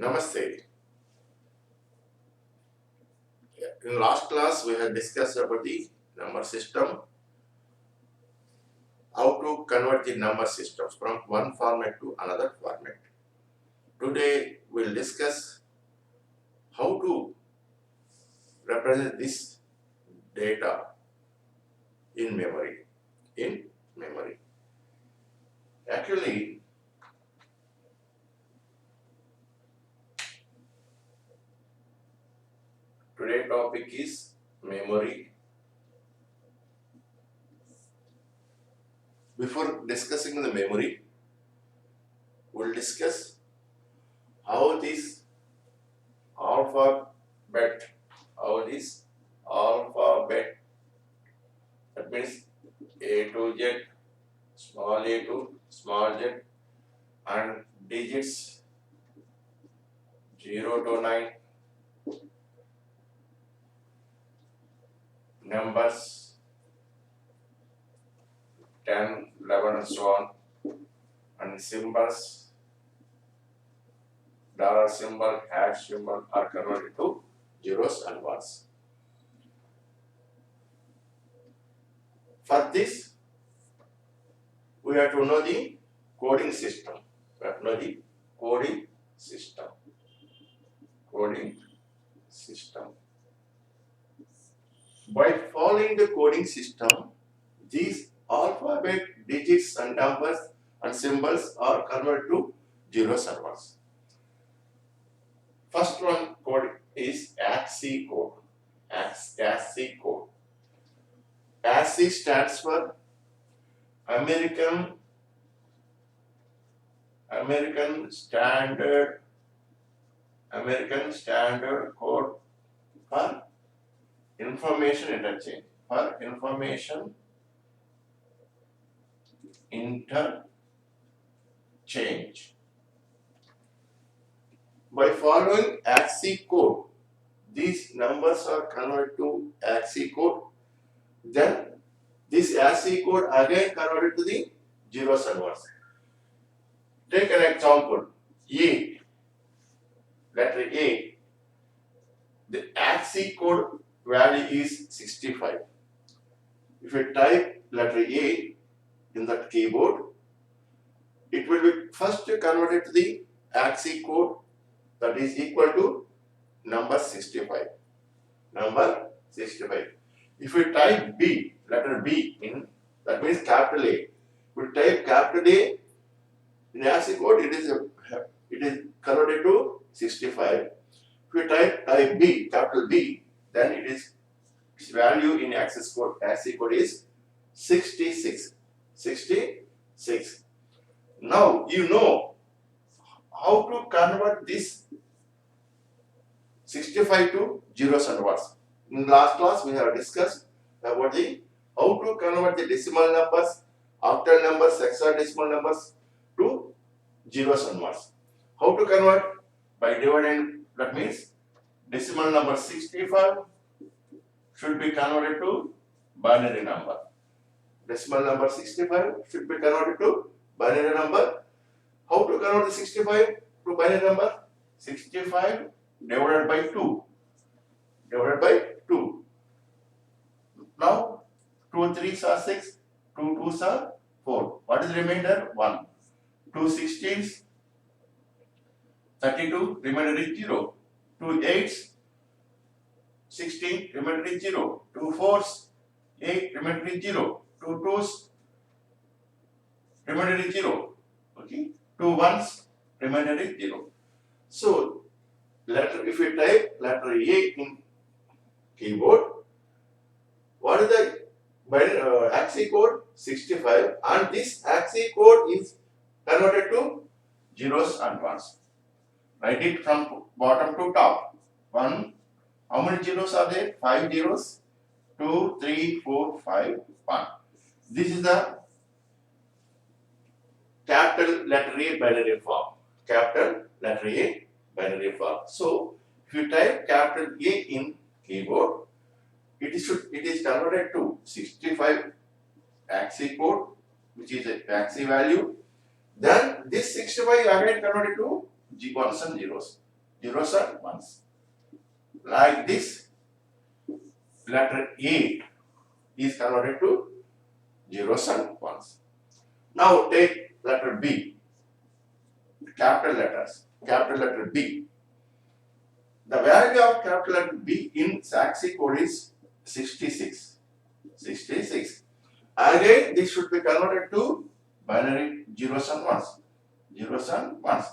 Namaste. In last class, we had discussed about the number system, how to convert the number systems from one format to another format. Today, we'll discuss how to represent this data in memory. Actually, today's topic is memory. Before discussing the memory, we'll discuss how this alphabet, that means A to Z, small a to small z, and digits 0 to 9, numbers 10, 11 and so on, and symbols, dollar symbol, hash symbol are converted to zeros and ones. For this, we have to know the coding system. Coding system. By following the coding system, these alphabet, digits and numbers and symbols are converted to zeros and ones. First one code is ASCII code. ASCII code. ASCII stands for American Standard Code for Information Interchange. By following ASCII code, these numbers are converted to ASCII code. Then this ASCII code again converted to the zeros and ones. Take an example. Letter A. The ASCII code value is 65. If you type letter A in the keyboard, it will be first converted to the ASCII code that is equal to number 65. If you type B, letter B in, that means capital A. If you type capital A in ASCII code, it is converted to 65. If you type B, capital B, then its value in ASCII code is 66. Now you know how to convert this 65 to zeros and ones. In last class, we have discussed about how to convert the decimal numbers, octal numbers, hexadecimal numbers to zeros and ones. How to convert? By dividing, that means decimal number 65 should be converted to binary number. Decimal number 65 should be converted to binary number. How to convert the 65 to binary number? 65 divided by 2. Now 2 3s are 6, 2 2s are 4. What is the remainder? 1. 2 16s, 32, remainder is 0. 2 8s, 16, remainder is 0. 2 4s, 8, remainder is 0. 2 2s, remainder is 0. Okay? 2 1s, remainder is 0. So, if you type letter A in keyboard, what is the ASCII code? 65, and this ASCII code is converted to zeros and ones. Write it from bottom to top. 1. How many zeros are there? 5 zeros. 2, 3, 4, 5, 1. This is the capital letter A binary form. So, if you type capital A in keyboard, it is converted to 65 ASCII code, which is a ASCII value. Then this 65 again converted to ones and zeros. zeros and ones. Like this, letter A is converted to zeros and ones. Now take letter B, capital letter B. The value of capital letter B in SACSI code is 66. 66. Again, this should be converted to binary zeros and ones. Zeros and ones.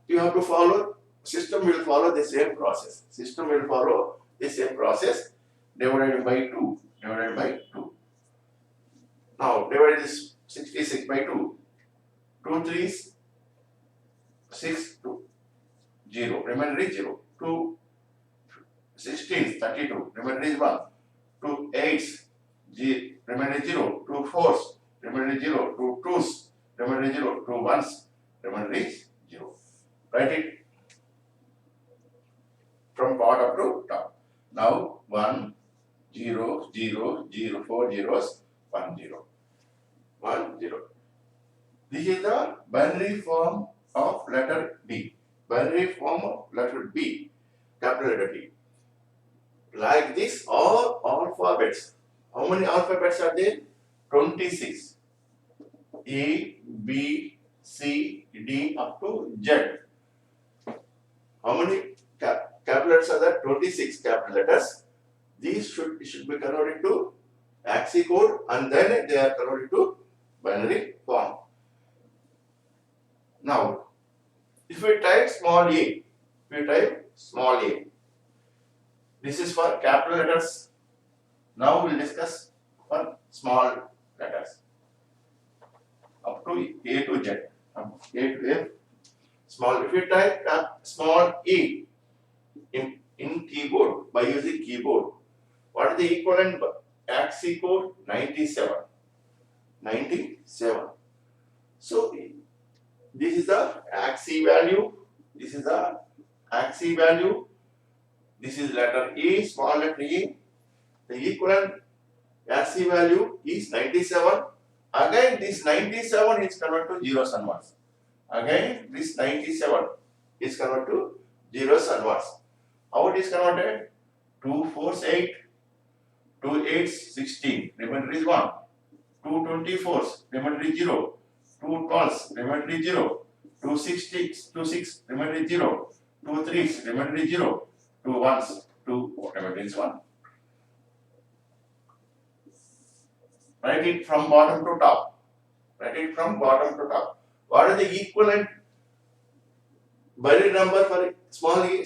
You have to follow, system will follow the same process. System will follow the same process divided by 2. Divided by 2. Now, divide this 66 by 2. 2 3s 6 2 0. Remainder is 0. 2 16s 32. Remainder is 1. 2 8s remainder is 0. 2 4s remainder is 0. 2 2s remainder is 0. 2 1s remainder is 0. Write it from bottom to top. Now 1 0 0 0 4 zeros 1 0 1 0. This is the binary form of letter B. Binary form of letter B, capital letter B. Like this, all alphabets. How many alphabets are there? 26. A, B, C, D up to Z. How many capital letters are there? 26 capital letters. These should be converted to ASCII code and then they are converted to binary form. Now, if we type small a, this is for capital letters. Now we will discuss for small letters up to A to Z. A to F. Small. If you type small e in keyboard by using keyboard, what is the equivalent ASCII code? 97. 97. So this is the ASCII value. This is the ASCII value. This is letter E, small letter E. The equivalent ASCII value is 97. Again, this 97 is converted to zeros and ones. Again, this 97 is converted to zeros and ones. How it is converted? 2 4s 8, 2 8s 16, remainder is 1. 2 24s, remainder is 0. 2 12s, remainder is 0. 2 6s, remainder is 0. 2 3s, remainder is 0. 2 1s, 2 remainder is 1. Write it from bottom to top. Write it from bottom to top. What is the equivalent binary number for small a,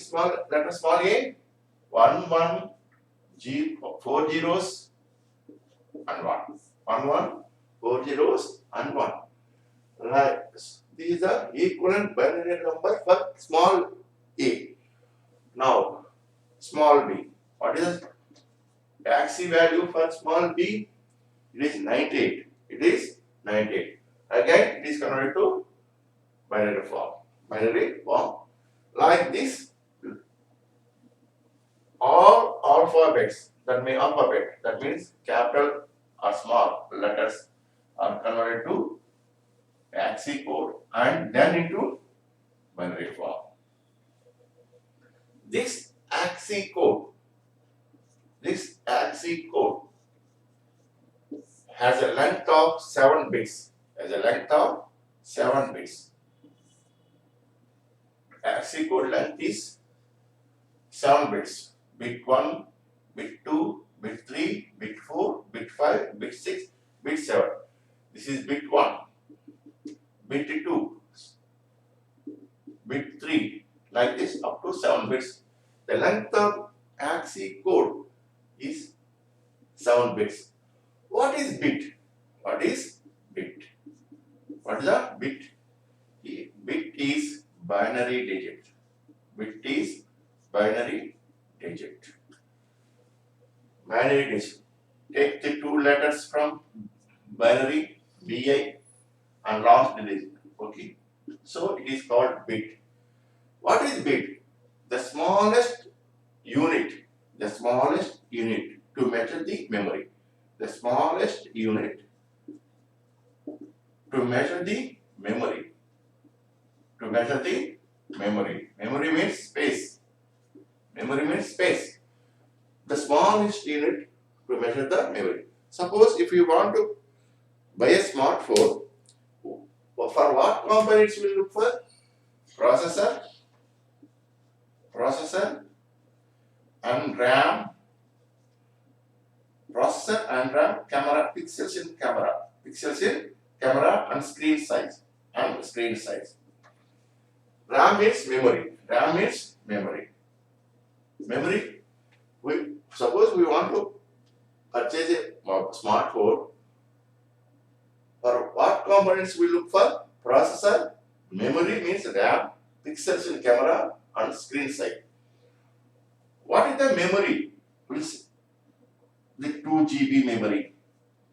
letter small a? 1 1 4 zeros and 1. 1 1 4 zeros and 1. Right. These are equivalent binary number for small a. Now, small b. What is the ASCII value for small b? It is 98. It is 98. Again, it is converted to binary form. Binary form. Like this, all alphabets that means capital or small letters are converted to ASCII code and then into binary form. This ASCII code has a length of 7 bits. ASCII code length is 7 bits. Bit 1, bit 2, bit 3, bit 4, bit 5, bit 6, bit 7. This is bit 1, bit 2, bit 3, like this up to 7 bits. The length of ASCII code is 7 bits. What is bit? What is bit? What is a bit? Bit is binary digit. Bit is binary digit. Binary digit. Take the 2 letters from binary BI and last digit. Okay. So it is called bit. What is bit? The smallest unit to measure the memory. The smallest unit to measure the memory. To measure the memory. Memory means space. Memory means space. The smallest unit to measure the memory. Suppose if you want to buy a smartphone, for what components will look for? Processor, processor and RAM, processor and RAM, camera, pixels in camera and screen size RAM means memory. RAM means memory. Memory. Suppose we want to purchase a smartphone. For what components we look for? Processor, memory means RAM, pixels in camera and screen size. What is the memory? The 2 GB memory,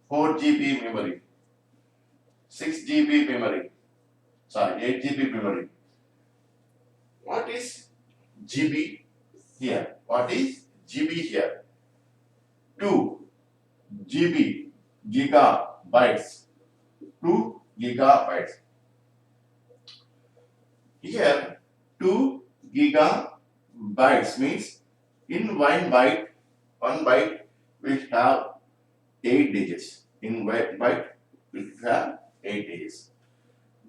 4 GB memory, 6 GB memory, 8 GB memory. What is GB here? What is GB here? 2 GB, gigabytes, 2 gigabytes. Here 2 gigabytes means in one byte we have 8 digits. In byte we have 8 digits.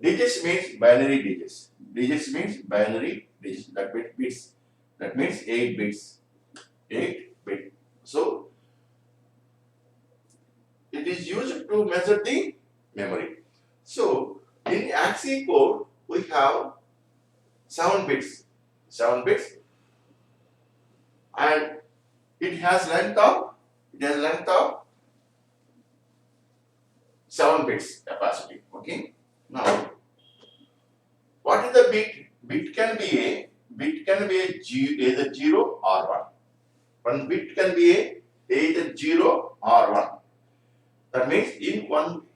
Digits means binary digits. Digits means binary digits. That means bits. That means 8 bits. 8 bits. So it is used to measure the memory. So in ASCII code we have 7 bits. 7 bits, and it has length of 7 bits capacity. Okay. Now, what is the bit? Bit can be either 0 or 1. One bit can be either 0 or 1. That means in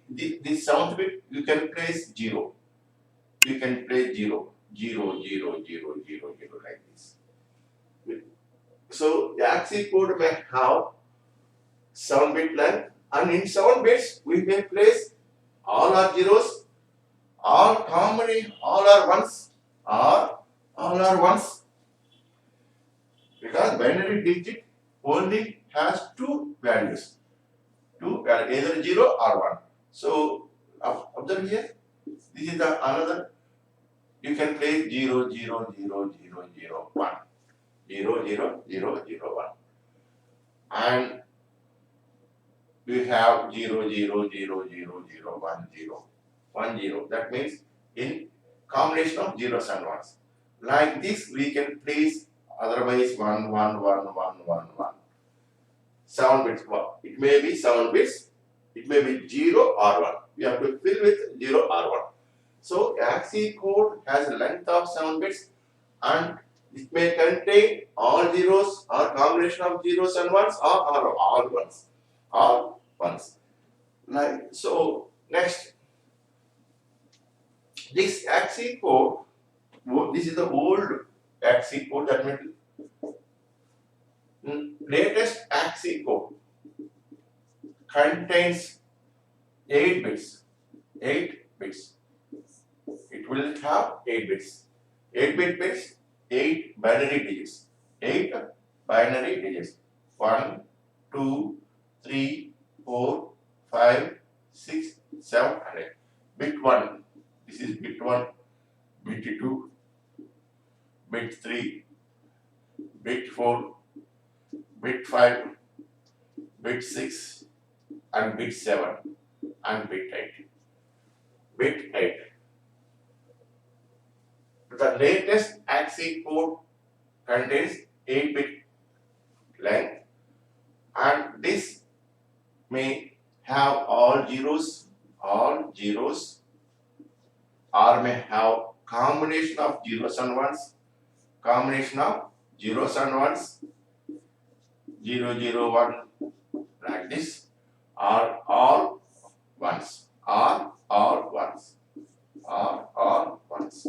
the 7th bit you can place 0. You can place 0, 0, 0, 0, 0, 0 like this. So the ASCII code may have 7 bit length, and in 7 bits we can place all are zeros, all are ones, or all are ones, because binary digit only has 2 values, either 0 or 1. So observe here, this is the another. You can place 0, 0, 0, 0, 0, 1. 0, 0, 0, 0, 1. And we have 0, 0, 0, 0, 0, 1, 0, 1, 0. That means in combination of zeros and ones. Like this, we can place otherwise 1, 1, 1, 1, 1, 1. 7 bits. It may be 7 bits, it may be 0 or 1. We have to fill with 0 or 1. So ASCII code has a length of 7 bits, and it may contain all zeros or combination of zeros and ones, or all ones. All ones. Like so. Next, this ASCII code. This is the old ASCII code. That means latest ASCII code contains 8 bits. 8 bits. It will have 8 bits. 8 bits. 8 binary digits. 8 binary digits. 1, 2, 3, 4, 5, 6, 7, and 8. Bit 1. This is bit 1. Bit 2. Bit 3. Bit 4. Bit 5. Bit 6. And bit 7. And bit 8. Bit 8. The latest ASCII code contains 8-bit length, and this may have all zeros, or may have combination of zeros and ones, 0, 0, 1, like this, or all ones, or all ones, or all ones.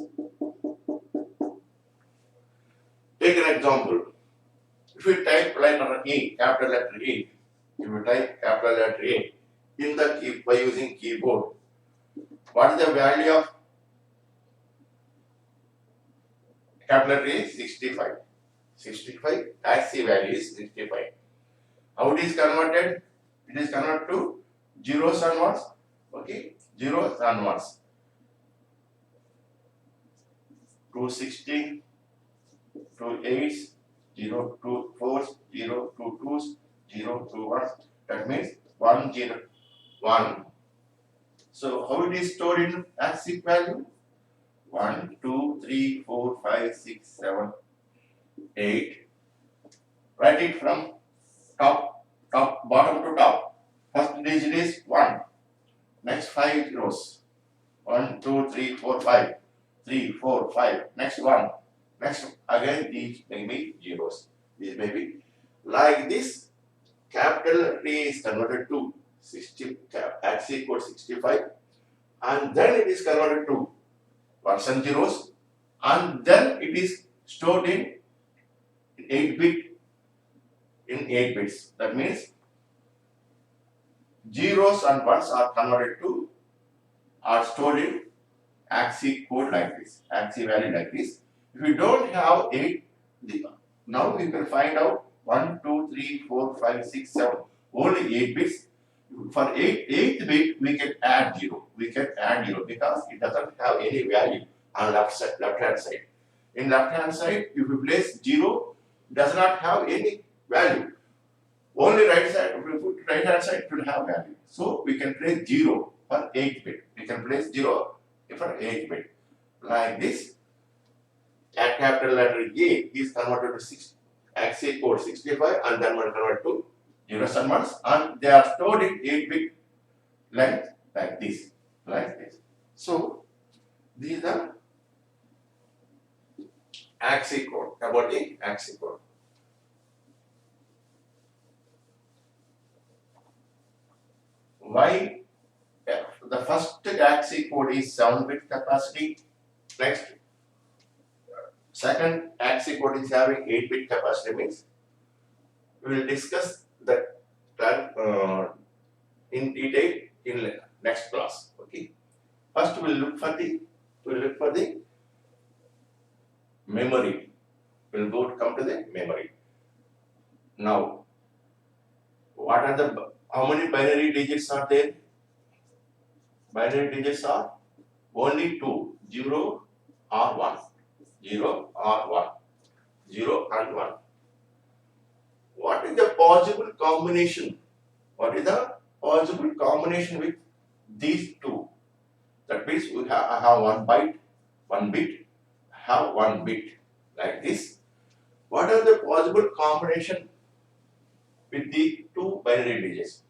Take an example. If you type letter A, capital letter A, if you type capital letter A in the key by using keyboard, what is the value of capital T is 65. 65 as C value is 65. How it is converted? It is converted to zeros and ones. Okay, zeros and ones. 260, 2 8s, 0, 2 4s, 0, 2 2s, 0, 2 1s. That means 1 0 1. So how it is stored in ASCII value? 1 2 3 4 5 6 7 8. Write it from bottom to top. First digit is 1. Next 5 rows. 1 2 3 4 5. 3 4 5. Next 1. Next again these may be zeros. These may be like this. Capital T is converted to 60 ASCII code 65, and then it is converted to ones and zeros, and then it is stored in 8 bits. That means zeros and ones are stored in ASCII code like this, ASCII value like this. If you don't have 8, now we can find out 1, 2, 3, 4, 5, 6, 7, only 8 bits. For 8th bit, we can add 0. We can add 0 because it doesn't have any value on left hand side. In left hand side, if you place 0, it does not have any value. Only right side, if you put right hand side, it will have value. So we can place 0 for 8th bit. We can place 0 for 8th bit. Like this, capital letter A is converted to ASCII code 65 and then one converted to zeros and ones, and they are stored in 8 bit length like this. So these are ASCII code, about the ASCII code. Why the first ASCII code is 7-bit capacity. Next, second ASCII code is having 8-bit capacity. Means we will discuss that in detail in next class. Okay. First we will look for the memory. We will come to the memory. Now, how many binary digits are there? Binary digits are only 2, 0 or 1. 0 or 1. 0 and 1. What is the possible combination? What is the possible combination with these two? That means I have 1 bit, have 1 bit like this. What are the possible combination with the two binary digits?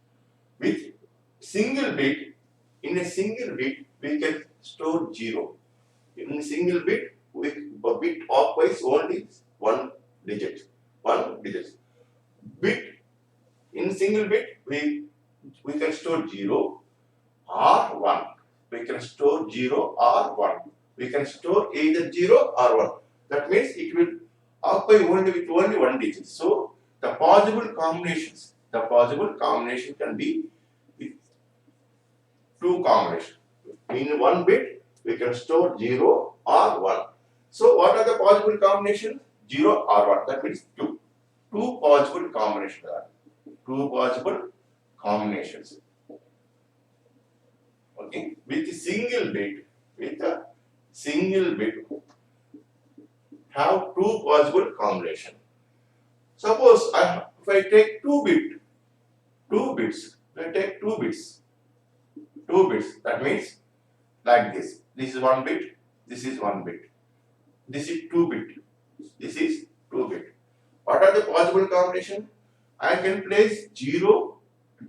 With single bit, in a single bit we can store 0. In a single bit, with a bit occupies only 1 digit. 1 digit. Bit, in single bit we can store 0 or 1. We can store 0 or 1. We can store either 0 or 1. That means it will occupy only 1 digit. So the possible combination can be with 2 combinations. In 1 bit we can store 0 or 1. So what are the possible combinations? 0 or 1. That means 2. 2 possible combinations are. 2 possible combinations. Okay, with a single bit, have 2 possible combinations. Suppose if I take 2 bits, I take 2 bits. That means like this. This is 1 bit. This is 1 bit. This is 2 bit. This is 2 bit. What are the possible combinations? I can place 0,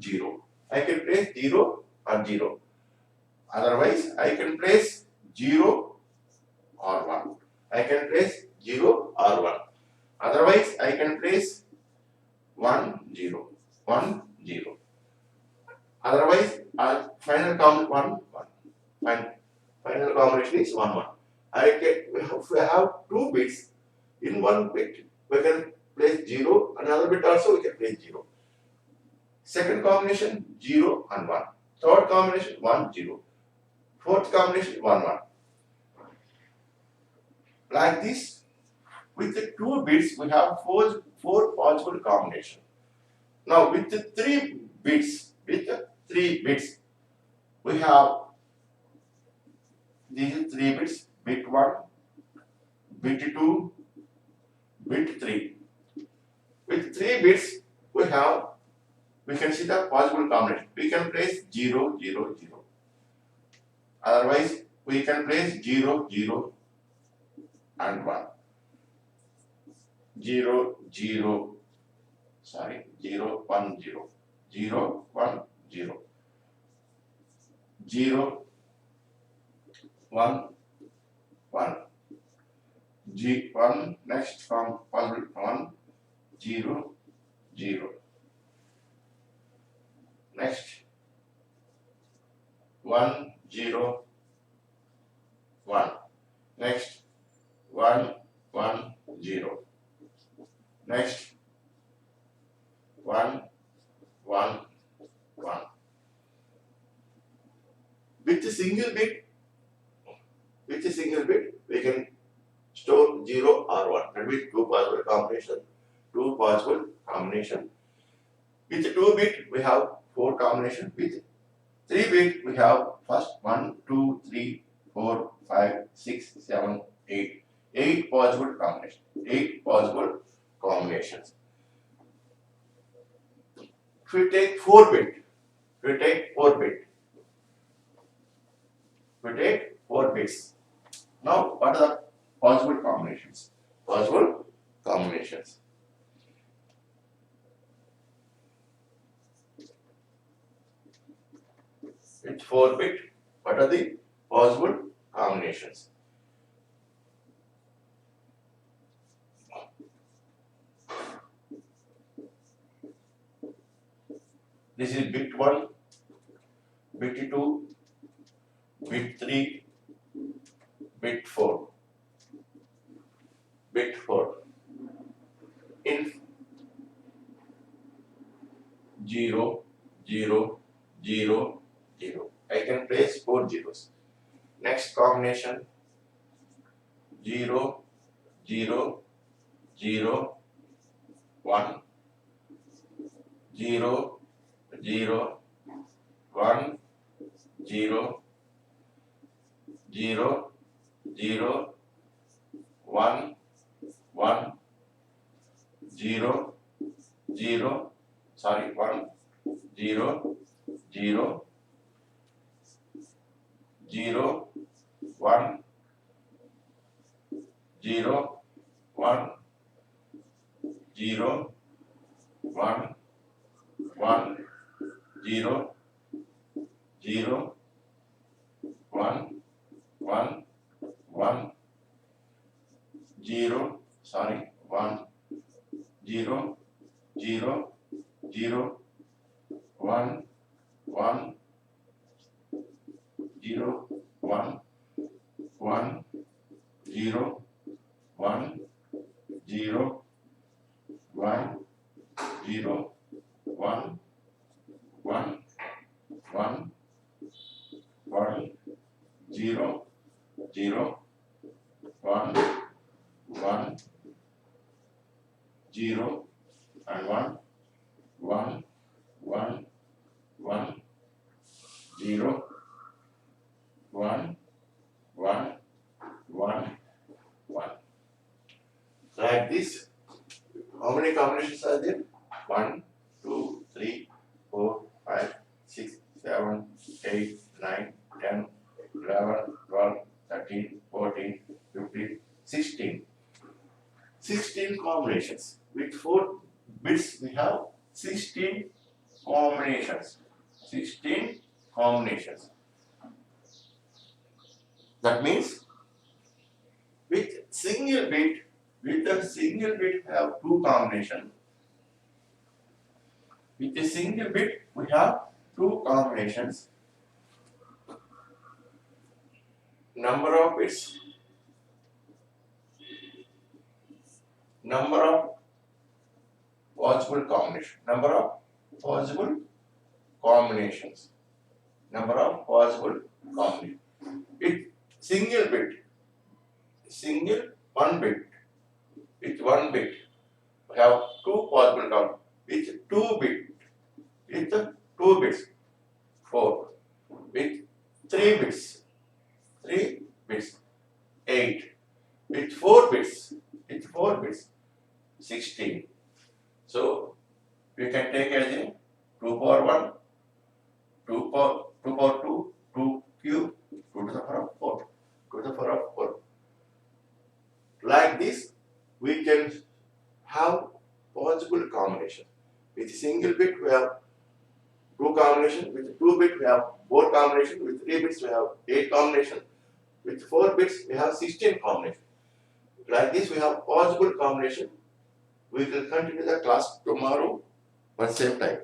0. I can place 0 or 0. Otherwise, I can place 0 or 1. I can place 0 or 1. Otherwise, I can place 1, 0. 1, 0. Otherwise, final count 1, 1. Final combination is 1, 1. If we have 2 bits, in 1 bit, we can place 0. Another bit also we can place 0. Second combination 0 and 1. Third combination 1, 0. Fourth combination 1, 1. Like this, With the 2 bits, we have four possible combinations. Now, with the 3 bits, we have these 3 bits: bit 1, bit 2, bit 3. With 3 bits, we can see the possible combination. We can place 0, 0, 0. Otherwise, we can place 0, 0 and 1. 0, 0, 0, 1, 0. 0, 1, 0. 0, 1, 1. 1, next from possible 1, 0, 0. Next 1, 0, 1. Next 1, 1, 0. Next 1, 1, 1. With a single bit, we can store 0 or 1. That means 2 possible combination. With 2 bit, we have 4 combinations. With 3 bit, we have first 1, 2, 3, 4, 5, 6, 7, 8. 8 possible combinations. 8 possible combinations. If we take 4 bit, we take 4 bits. Now, what are the possible combinations? With 4 bit, what are the possible combinations? This is bit 1, bit 2, bit 3, bit 4. In 0, 0, 0, 0. I can place 4 zeros. Next combination 0, 0, 0, 1, 0, 0, 1, 0, 0, 0, 1, 1, 0, 0, 1, 0, 0, 0, 1, 0, 1, 0, 1, 1, 0, 0, 1, 1, 1, 0, 1, 0, 0, 0, 1, 1, 0, 1, 1, 0, 1, 0, 1, 0, 1, 1, 1, 1, 0, 0, 1, 1, 0, and 1, 1, 1, 1, 0, 1, 1, 1, 1. Like this. How many combinations are there? 1, 2, 3, 4, 5, 6, 7, 8, 9, 10, 11, 12, 13, 14, 15, 16. 16 combinations. With 4 bits, we have 16 combinations. 16 combinations. That means with a single bit, we have 2 combinations. With a single bit, we have 2 combinations. Number of bits, number of possible combinations. Number of possible combinations. With single bit, 1 bit, with 1 bit. We have 2 possible combinations with 2 bit, with 2 bits, 4, with 3 bits, 3 bits, 8, with 4 bits, 16. So we can take as in 2 power 1, 2 power 2, 2 cube, 2 to the power of 4, 2 to the power of 4. Like this, we can have possible combination. With single bit, we have 2 combination. With 2 bit, we have 4 combination. With 3 bits, we have 8 combination. With 4 bits, we have 16 combination. Like this, we have possible combination. We will continue the class tomorrow at same time.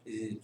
Is it